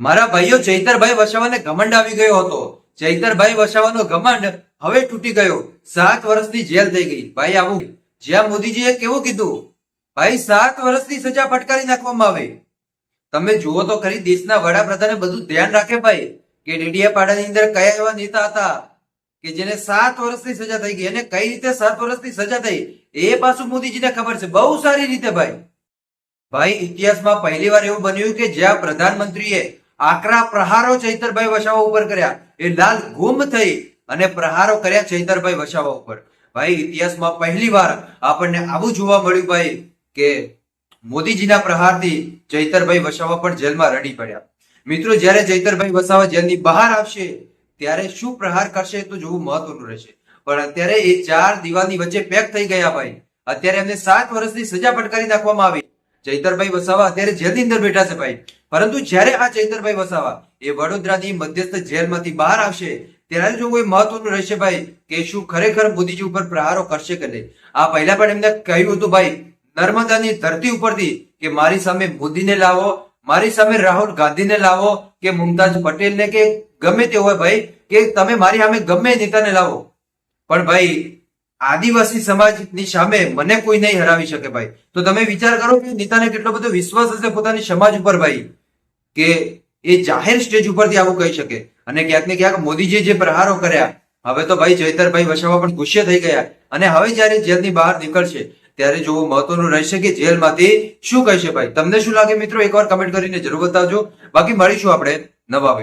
મારા ભાઈઓ, ચૈતરભાઈ વસાવાને ઘમંડ આવી ગયો હતો. ચૈતરભાઈ વસાવાનો ઘમંડ હવે તૂટી ગયો. 7 વર્ષની જેલ થઈ ગઈ. ભાઈ આવું જ્યાં મોદીજીએ કેવું કીધું, ભાઈ 7 વર્ષની સજા ફટકારી નાખવામાં આવે. તમે જુઓ તો ખરી, દેશના વડાપ્રધાને બધું ધ્યાન રાખે ભાઈ કે ડેડિયાપાડાની અંદર કયા એવા નેતા હતા કે જેને 7 વર્ષની સજા થઈ ગઈ, અને કઈ રીતે 7 વર્ષની સજા થઈ એ પાછું મોદીજીને ખબર છે બહુ સારી રીતે. ભાઈ ઇતિહાસમાં પહેલીવાર એવું બન્યું કે જ્યાં પ્રધાનમંત્રીએ આકરા પ્રહારો ચૈતરભાઈ વસાવા ઉપર કર્યા, એ લાલ ગુમ થઈ અને પ્રહારો કર્યા ચૈતરભાઈ વસાવા ઉપર. ભાઈ ઇતિહાસમાં પહેલીવાર આપણને આવું જોવા મળ્યું ભાઈ કે મોદીજીના પ્રહારથી ચૈતરભાઈ વસાવા પણ જેલમાં રડી પડ્યા. મિત્રો, જ્યારે ચૈતરભાઈ વસાવા જેલની બહાર આવશે ત્યારે શું પ્રહાર કરશે તો જોવું મહત્વનું રહેશે. પણ અત્યારે એ 4 દિવાલની વચ્ચે પેક થઈ ગયા ભાઈ. અત્યારે એમને 7 વર્ષની સજા ફટકારી નાખવામાં આવી. ચૈતરભાઈ વસાવા અત્યારે જેલની અંદર બેઠા છે ભાઈ. પરંતુ જ્યારે આ ચૈતરભાઈ વસાવા એ વડોદરાની મધ્યસ્થ જેલમાંથી બહાર આવશે ત્યારે જો કોઈ મહત્વનું રહેશે ભાઈ કે શું ખરેખર મોદીજી ઉપર પ્રહારો કરશે કે નહીં. આ પહેલા પણ એમને કહ્યું હતું ભાઈ નર્મદાની ધરતી ઉપરથી કે મારી સામે મોદીને લાવો, મારી સામે રાહુલ ગાંધીને લાવો કે મુમતાજ પટેલને કે ગમે તે હોય ભાઈ, કે તમે મારી સામે ગમે નેતાને લાવો, પણ ભાઈ આદિવાસી સમાજની સામે મને કોઈ નહીં હરાવી શકે ભાઈ. તો તમે વિચાર કરો કે નેતાને કેટલો બધો વિશ્વાસ હશે પોતાની સમાજ ઉપર ભાઈ કે એ જાહેર સ્ટેજ ઉપરથી આવું કહી શકે. અને ક્યાંક ને ક્યાંક મોદીજીએ જે પ્રહારો કર્યા, હવે તો ભાઈ ચૈતરભાઈ વસાવા પણ ગુસ્સે થઈ ગયા. અને હવે જયારે જેલની બહાર નીકળશે ત્યારે જોવું મહત્વનું રહેશે કે જેલમાંથી શું કહેશે ભાઈ. તમને શું લાગે મિત્રો, એકવાર કમેન્ટ કરીને જરૂર બતાવજો. બાકી મળીશું આપણે નવા વિડીયો.